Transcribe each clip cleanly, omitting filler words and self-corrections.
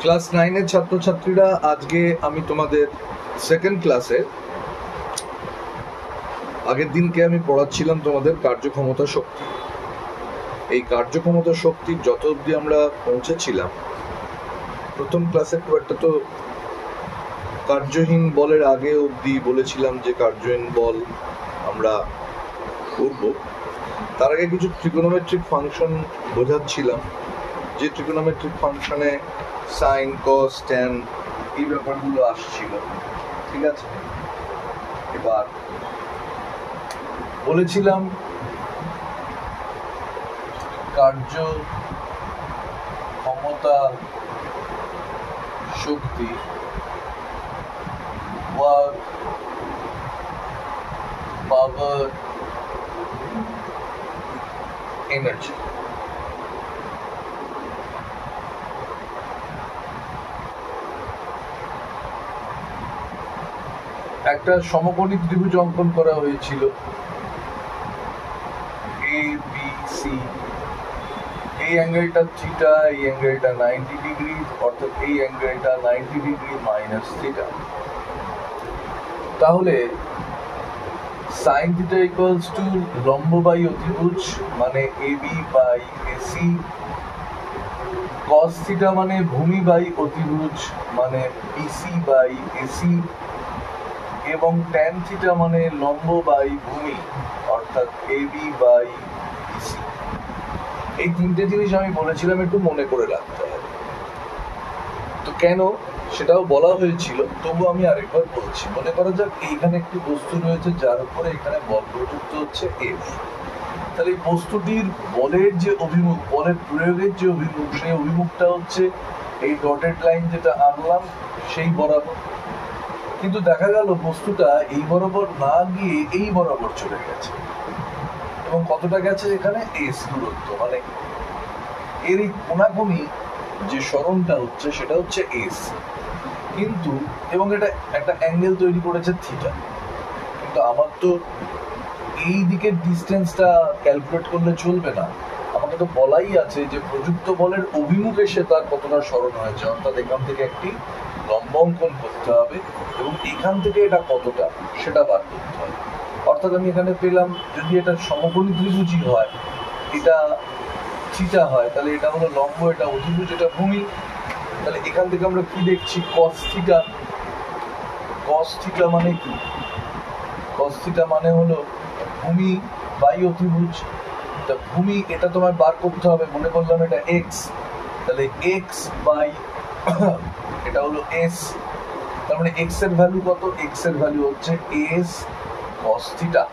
Class 9 এর ছাত্রছাত্রীরা, আজকে আমি তোমাদের সেকেন্ড ক্লাসে আগের দিনকে আমি পড়াচ্ছিলাম তোমাদের কার্যক্ষমতা শক্তি। এই কার্যক্ষমতা শক্তির যত অবধি আমরা পৌঁছেছিলাম, প্রথম ক্লাসে খুব একটা তো কার্যহীন বলের আগে অবধি বলেছিলাম যে কার্যহীন বল আমরা করব। তার আগে কিছু ট্রিগোনোমেট্রিক ফাংশন বোঝাচ্ছিলাম, যে ট্রিগোনোমেট্রিক ফাংশনে সাইন, কস, ট্যান এই ব্যাপারগুলো আসছিল। ঠিক আছে, এবার বলেছিলাম কার্য ক্ষমতা শক্তি, ওয়ার্ক, পাওয়ার, এনার্জি। একটা সমকোণী ত্রিভুজ অঙ্কন করা হয়েছিল, এ বি সি। এই অ্যাঙ্গেলটা থিটা, এই অ্যাঙ্গেলটা 90 ডিগ্রি, অর্থাৎ এই অ্যাঙ্গেলটা 90 ডিগ্রি মাইনাস থিটা। তাহলে সাইন থিটা ইকুয়ালস টু লম্ব বাই অতিভুজ মানে AB by AC, cos theta মানে ভূমি বাই অতিভুজ মানে বিসি বাই এসি, এবং ট্যান থিটা মানে লম্ব বাই ভূমি অর্থাৎ এবি বাই বিসি। এই তিনটে জিনিস আমি বলেছিলাম একটু মনে করে রাখতে হবে। তো কেন সেটাও বলা হয়েছিল, তবু আমি আরেকবার বলছি। মনে করা যাক এইখানে একটি বস্তু রয়েছে যার উপরে এখানে বল প্রযুক্ত হচ্ছে এফ। তাহলে এই বস্তুটির বলের যে অভিমুখ, বলের প্রয়োগের যে অভিমুখ, সেই অভিমুখটা হচ্ছে এই ডটেড লাইন যেটা আনলাম সেই বরাবর। কিন্তু দেখা গেল বস্তুটা এই বরাবর না গিয়ে এই বরাবর চলে গেছে, এবং কতটা গেছে এখানে এস দূরত্ব, মানে এর এই কোণাকুণি যে সরণটা হচ্ছে সেটা হচ্ছে এস, কিন্তু এবং এটা একটা অ্যাঙ্গেল তৈরি করেছে থিটা। কিন্তু আমার তো এই দিকের ডিস্টেন্সটা ক্যালকুলেট করলে চলবে না, আমাকে তো বলাই আছে যে প্রযুক্ত বলের অভিমুখ এসে তার কতটা সরণ হয়েছে, অর্থাৎ এখান থেকে একটি লম্ব অঙ্কন করতে হবে এবং এখান থেকে এটা কতটা সেটা বার করতে হবে। অর্থাৎ আমি এখানে পেলাম, যদি এটা সমকোণী ত্রিভুজই হয়, এটা থিটা হয়, তাহলে এটা হলো লম্ব, এটা অতিভুজ, এটা ভূমি। তাহলে এখান থেকে আমরা কি দেখছি, কস থিটা। কস থিটা মানে কি? কস থিটা মানে হলো ভূমি বাই অতিভুজ। এটা ভূমি, এটা তোমায় বার করতে হবে। মনে করলাম এটা এক্স, তাহলে এক্স বাই এটা হলো এস। তার মানে এক্স এর ভ্যালু কত? এক্স এর ভ্যালু হচ্ছে এস কস থিটা।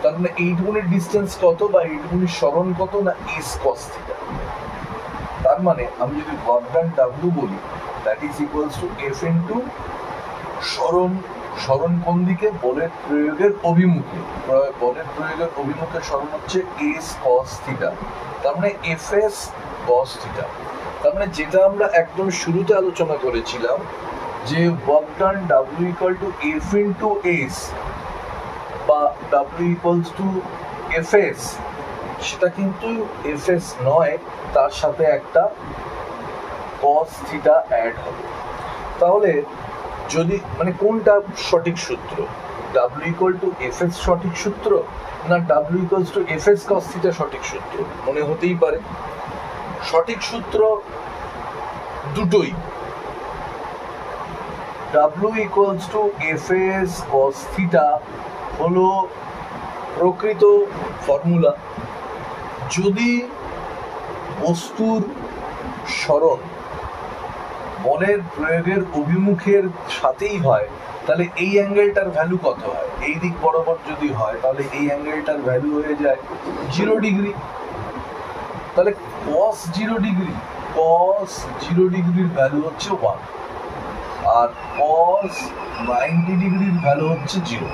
তার মানে এইটুকুনির ডিস্টেন্স কত বা এইটুকুনির সরণ কত? না এস কস থিটা। তার মানে আমি যদি ওয়ার্ক ডান ডাব্লিউ বলি, that is equals to F into সরণ। সরণ কোন দিকে? বলের প্রয়োগের অভিমুখে। বলের প্রয়োগের অভিমুখে সরণ হচ্ছে এস কস থিটা, তার মানে এফ এস কস থিটা। তার মানে যেটা আমরা একদম শুরুতে আলোচনা করেছিলাম যে work done W equal to F into S বা W equals to F S, সেটা কিন্তু এফ এস নয়, তার সাথে একটা কস থিটা অ্যাড হবে। তাহলে যদি মানে কোনটা সঠিক সূত্র? W equal to F S সঠিক সূত্র, না W equals to F S cos theta সঠিক সূত্র? মনে হতেই পারে সঠিক সূত্র দুটোই। W equals to F S cos theta হলো প্রকৃত ফর্মুলা। যদি বস্তুর সরণ বলের প্রয়োগের অভিমুখের সাথেই হয়, তাহলে এই অ্যাঙ্গেলটার ভ্যালু কত হয়? এই দিক বরাবর যদি হয়, তাহলে এই অ্যাঙ্গেলটার ভ্যালু হয়ে যায় 0 ডিগ্রি। তাহলে কস 0 ডিগ্রি, কস 0 ডিগ্রির ভ্যালু হচ্ছে 1, আর কস 90 ডিগ্রির ভ্যালু হচ্ছে 0।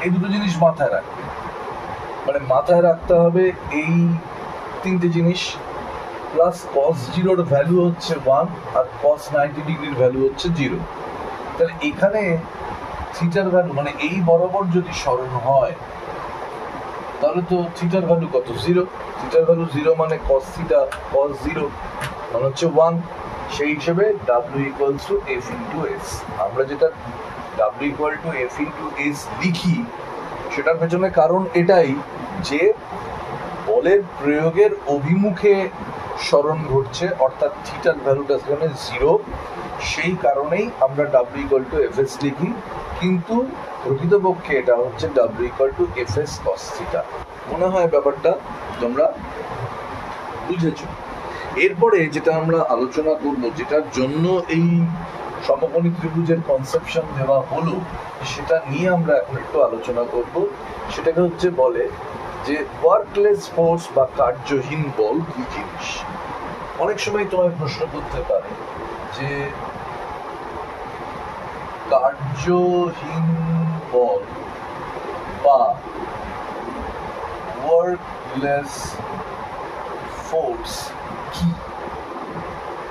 এই দুটো জিনিস মাথায় রাখবে, মানে মাথায় রাখতে হবে এই তিনটে জিনিস। প্লাস কস 0-র ভ্যালু হচ্ছে 1 আর কস 90 ডিগ্রির ভ্যালু হচ্ছে 0। তাহলে এখানে থিটার ভ্যালু মানে এই বরাবর যদি সরণ হয়, তাহলে তো থিটার ভ্যালু কত? 0। থিটার ভ্যালু 0 মানে কস থিটা কস 0। মানে হচ্ছে 1, সেই হিসেবে W equals two F into S. আমরা যেটা W equal to F into S লিখি সেটার পেছনে কারণ এটাই যে বলের প্রয়োগের অভিমুখে সরণ ঘটছে, অর্থাৎ থিটার ভ্যালুটা সেখানে 0, সেই কারণেই আমরা W equal to F S লিখি, কিন্তু প্রকৃতপক্ষে এটা হচ্ছে W equal to F S cos theta. মনে হয় ব্যাপারটা তোমরা বুঝেছো। এরপরে যেটা আমরা আলোচনা করব, যেটার জন্য এই সমকোণী ত্রিভুজের কনসেপশন দেওয়া হলো, সেটা নিয়ে আমরা এখন একটু আলোচনা করব। সেটাকে হচ্ছে বলে যে ওয়ার্কলেস ফোর্স বা কার্যহীন বল কি জিনিস। অনেক সময় তোমায় প্রশ্ন করতে পারে যে কার্যহীন বল বা ওয়ার্কলেস ফোর্স কি?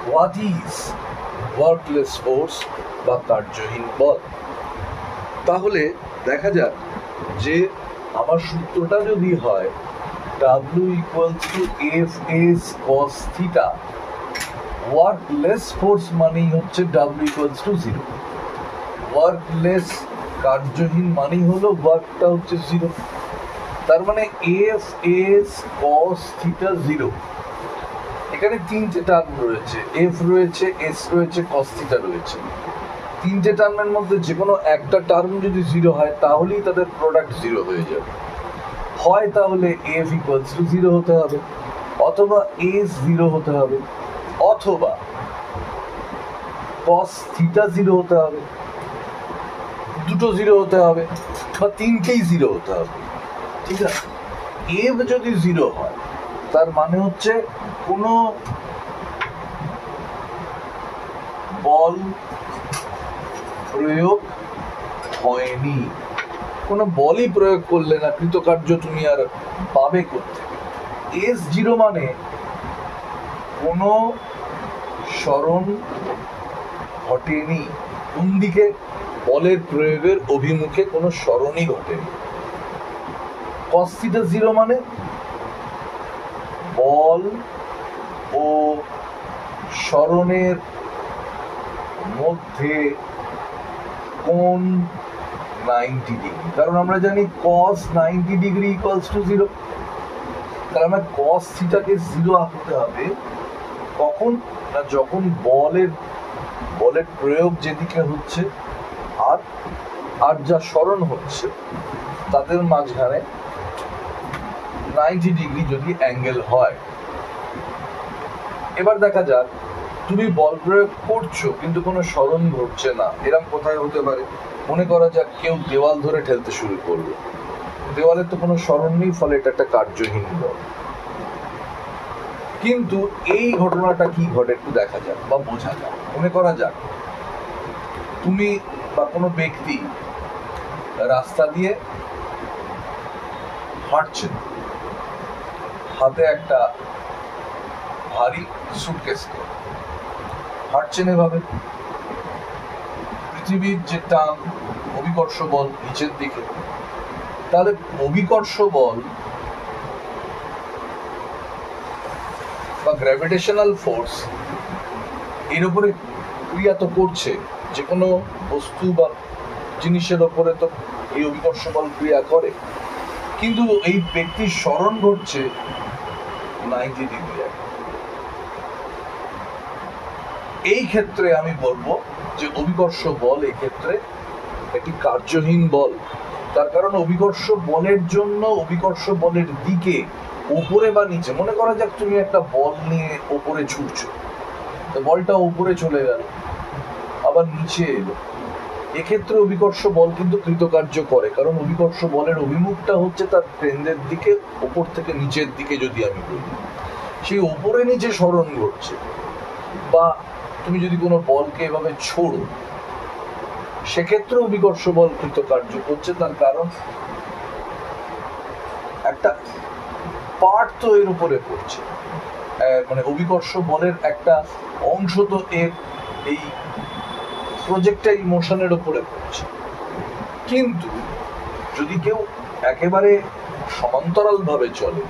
হোয়াট ইজ ওয়ার্কলেস ফোর্স বা কার্যহীন বল? তাহলে দেখা যাক যে আমার সূত্রটা যদি হয় W equals to F S cos theta, workless force মানেই হচ্ছে W ইকুয়ালস টু 0। ওয়ার্কলেস কার্যহীন মানেই হলো ওয়ার্কটা হচ্ছে 0। তার মানে এফ এস কস থিটা 0। এখানে তিনটে টার্ম রয়েছে, এফ রয়েছে, এস রয়েছে, কস থিটা রয়েছে। তিনটে টার্মের মধ্যে যে কোনো একটা টার্ম যদি 0 হয় তাহলেই তাদের প্রোডাক্ট 0 হয়ে যাবে। হয় তাহলে এফ ইকুয়ালস টু 0 হতে হবে, অথবা এস 0 হতে হবে, অথবা কস থিটা 0 হতে হবে, দুটো 0 হতে হবে, বা তিনটেই 0 হতে হবে। ঠিক আছে, এফ যদি 0 হয় তার মানে হচ্ছে কোনো বল প্রয়োগ হয়নি, কোনো বলই প্রয়োগ করলে না, কৃতকার্য তুমি আর পাবে করতে। এস 0 মানে কোনো সরণ ঘটেনি, কোন দিকে? বলের প্রয়োগের অভিমুখে কোনো সরণই ঘটেনি। কস থিটা 0 মানে বল ও সরণের মধ্যে কোণ 90 ডিগ্রি, কারণ আমরা জানি cos 90 ডিগ্রি ইকুয়ালস টু 0। তাহলে আমরা cos থিটাকে 0 আনতে হবে কখন? না যখন বলের প্রয়োগ যেদিকে হচ্ছে আর যা সরণ হচ্ছে তাদের মাঝখানে 90 ডিগ্রি যদি অ্যাঙ্গেল হয়। এবার দেখা যাক তুমি বল প্রয়োগ করছো কিন্তু কোনো সরণ ঘটছে না, এরকম কোথায় হতে পারে? মনে করা যাক কেউ দেওয়াল ধরে ঠেলতে শুরু করলো, দেওয়ালের তো কোনো সরণ নেই, ফলে এটা একটা কার্যহীন বল। কিন্তু এই ঘটনাটা কি ঘটে একটু দেখা যাক বা বোঝা যাক। মনে করা যাক তুমি বা কোনো ব্যক্তি রাস্তা দিয়ে হাঁটছেন, হাতে একটা ভারী সুটকেস নিয়ে হাঁটছেন। এভাবে পৃথিবীর যে টান, অভিকর্ষ বল নিচের দিকে, তাহলে অভিকর্ষ বল বা গ্র্যাভিটেশনাল ফোর্স এর উপরে ক্রিয়া তো করছে, যে কোনো বস্তু বা জিনিসের ওপরে তো এই অভিকর্ষ বল ক্রিয়া করে, কিন্তু এই ব্যক্তির সরণ ঘটছে 90 ডিগ্রি। এই ক্ষেত্রে আমি বলবো যে অভিকর্ষ বল এই ক্ষেত্রে একটি কার্যহীন বল। তার কারণ অভিকর্ষ বলের জন্য অভিকর্ষ বলের দিকে উপরে বা নিচে, মনে করা যাক তুমি একটা বল নিয়ে উপরে ছুটছো, তো বলটা উপরে চলে গেল আবার নিচে এলো, এক্ষেত্রে অভিকর্ষ বল কিন্তু কৃতকার্য করে, কারণ অভিকর্ষ বলের অভিমুখটা হচ্ছে তার কেন্দ্রের দিকে, উপর থেকে নিচের দিকে। যদি আমি বলি সেই উপরে নিচে সরণ ঘটছে, বা তুমি যদি কোনো বলকে এভাবে ছোড়ো সেক্ষেত্রে অভিকর্ষ বল কৃতকার্য করছে। তার কারণ একটা পার্ট তো এর উপরে পড়ছে, মানে অভিকর্ষ বলের একটা অংশ তো এর এই প্রজেক্টাইল মোশনের উপরে পড়ছে। কিন্তু যদি কেউ একেবারে সমান্তরাল ভাবে চলে,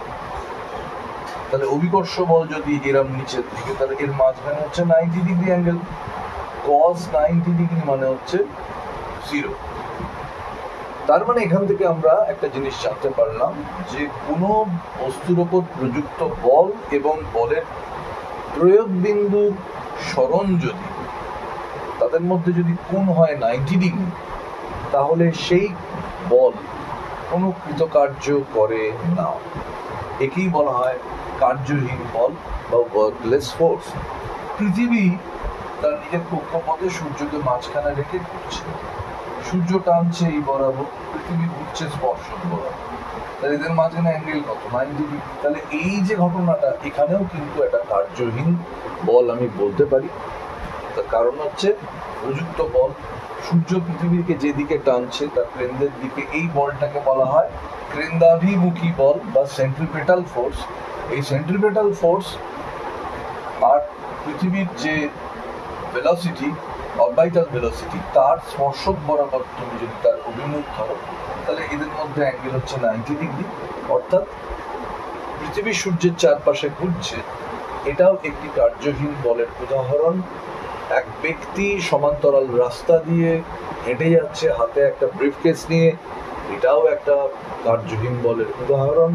তাহলে অভিকর্ষ বল যদি এরম নিচের দিকে, তাহলে এর মাঝখানে হচ্ছে 90 ডিগ্রি অ্যাঙ্গেল। cos 90 ডিগ্রি মানে হচ্ছে 0। তার মানে এখান থেকে আমরা একটা জিনিস জানতে পারলাম যে কোনো বস্তুর ওপর প্রযুক্ত বল এবং বলের প্রয়োগ বিন্দুর সরণ যদি তাদের মধ্যে যদি কোণ হয় 90 ডিগ্রি, তাহলে সেই বল কোনো কৃতকার্য করে না। একেই বলা হয় কার্যহীন বল বা ওয়ার্কলেস ফোর্স। পৃথিবী তার নিজের কক্ষপথে সূর্যকে মাঝখানে রেখে ঘুরছে, সূর্য টানছে এই বরাবর, পৃথিবী ঘুরছে স্পর্শক বরাবর, তাহলে এদের মাঝখানে অ্যাঙ্গেল কত? 90 ডিগ্রি। তাহলে এই যে ঘটনাটা, এখানেও কিন্তু একটা কার্যহীন বল আমি বলতে পারি। তার কারণ হচ্ছে প্রযুক্ত বল সূর্য পৃথিবীকে যেদিকে টানছে তার কেন্দ্রের দিকে, এই বলটাকে বলা হয় কেন্দ্রাভিমুখী বল বা সেন্ট্রিপেটাল ফোর্স। এই সেন্ট্রিপেটাল ফোর্স আর পৃথিবীর যে ভেলোসিটি, অরবিটাল ভেলোসিটি, তার স্পর্শক বরাবর তুমি যদি তার অভিমুখ ধরো, তাহলে এদের মধ্যে অ্যাঙ্গেল হচ্ছে 90 ডিগ্রি। অর্থাৎ পৃথিবী সূর্যের চারপাশে ঘুরছে, এটাও একটি কার্যহীন বলের উদাহরণ। এক ব্যক্তি সমান্তরাল রাস্তা দিয়ে হেঁটে যাচ্ছে হাতে একটা ব্রিফকেস নিয়ে, এটাও একটা কার্যহীন বলের উদাহরণ।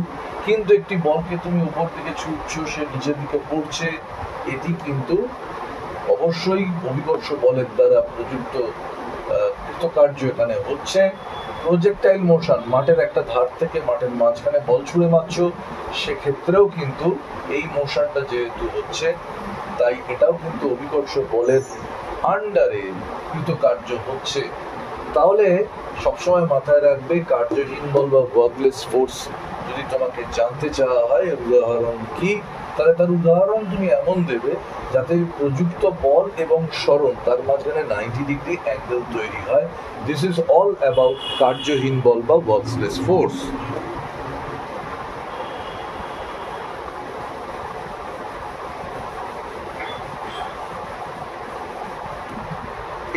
কিন্তু একটি বলকে তুমি উপর দিকে ছুটছো, সে নিচের দিকে পড়ছে, এটি কিন্তু অবশ্যই অভিকর্ষ বলের দ্বারা প্রযুক্ত কৃতকার্য এখানে হচ্ছে। প্রজেক্টাইল মোশন, মাঠের একটা ধার থেকে মাঠের মাঝখানে বল ছুঁড়ে মারছো, সেক্ষেত্রেও কিন্তু এই মোশনটা যেহেতু হচ্ছে, তাই এটাও কিন্তু অভিকর্ষ বলের আন্ডারে কৃতকার্য হচ্ছে। তাহলে সবসময় মাথায় রাখবে, কার্যহীন বল বা ওয়ার্কলেস ফোর্স যদি তোমাকে জানতে চাওয়া হয় উদাহরণ কি, তাহলে তার উদাহরণ তুমি এমন দেবে যাতে প্রযুক্ত বল এবং সরণ তার মাঝখানে 90 ডিগ্রি অ্যাঙ্গেল তৈরি হয়। দিস ইজ অল অ্যাবাউট কার্যহীন বল বা ওয়ার্কলেস ফোর্স।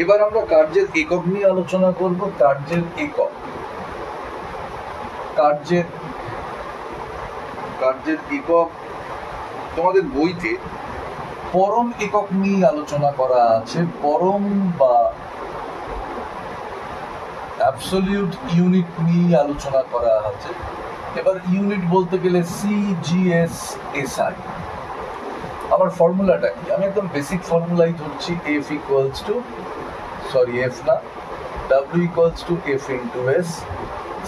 এবার আমরা কার্যের একক নিয়ে আলোচনা করব। কার্যের একক, কার্যের একক তোমাদের বইতে পরম একক নিয়ে আলোচনা করা আছে। পরম বা অ্যাবসলিউট ইউনিট নিয়ে আলোচনা করা আছে। এবার ইউনিট বলতে গেলে সিজিএস এসআই। আমার ফর্মুলাটা কি? আমি একদম বেসিক ফর্মুলাই ধরছি, এফ না, W equals to F into S.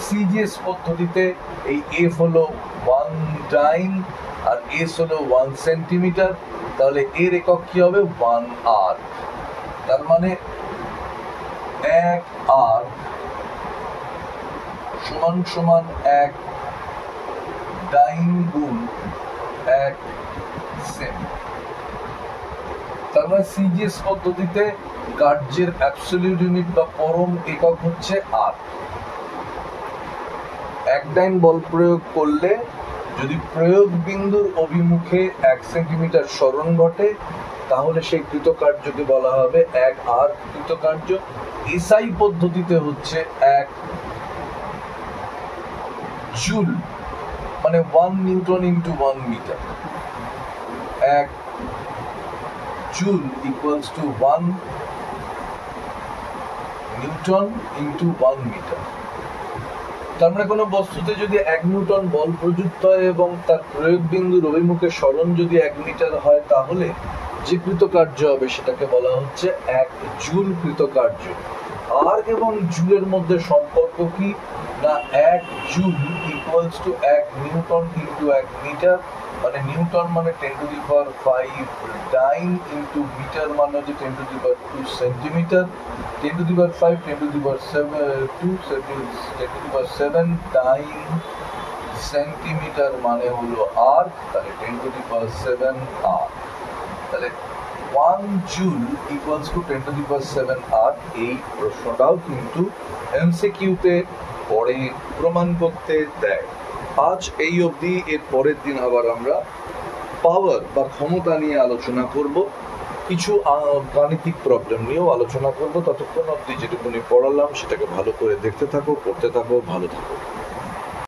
CGS পদ্ধতিতে এই এফ হলো 1 ডাইন আর এস হলো 1 সেন্টিমিটার, তাহলে এর একক কি হবে? 1 আর। তার মানে 1 আর সমান সমান 1 ডাইন গুণ 1 সেম। তার মানে সিজিএস পদ্ধতিতে কার্যের অ্যাবসলিউট ইউনিট বা পরম একক হচ্ছে আর। 1 ডাইন বল প্রয়োগ করলে যদি প্রয়োগ বিন্দুর অভিমুখে 1 সেন্টিমিটার সরণ ঘটে, তাহলে সেই কৃতকার্যকে বলা হবে 1 আর কৃতকার্য। এসআই পদ্ধতিতে হচ্ছে 1 জুল, মানে 1 newton into 1 metre. 1 joule equals to 1 newton into 1 metre. তার মানে কোনো বস্তুতে যদি 1 নিউটন বল প্রযুক্ত হয় এবং তার প্রয়োগ বিন্দুর অভিমুখে সরণ যদি 1 মিটার হয়, তাহলে যে কৃতকার্য হবে সেটাকে বলা হচ্ছে 1 জুল কৃতকার্য। আর এবং জুলের মধ্যে সম্পর্ক কি না, 1 joule equals to 1 newton into 1 metre, মানে নিউটন মানে 10 to the power 5 dyne into metre মানে হচ্ছে 10 to the power 2 centimetre. 10 to the power 5 10 to the power 2 10 to the power 7 dyne centimetre মানে হলো আর, তাহলে 10 টু দি পাওয়ার 7 আর। তাহলে 1 joule equals to 10 to the power 7 আর। এই প্রশ্নটাও কিন্তু এমসিকিউতে পরে প্রমাণ করতে দেয়। আজ এই অবধি। এর পরের দিন আবার আমরা পাওয়ার বা ক্ষমতা নিয়ে আলোচনা করব, কিছু গাণিতিক প্রবলেম নিয়েও আলোচনা করব। ততক্ষণ অবধি যেটুকুনি পড়ালাম সেটাকে ভালো করে দেখতে থাকো, পড়তে থাকো, ভালো থাকো।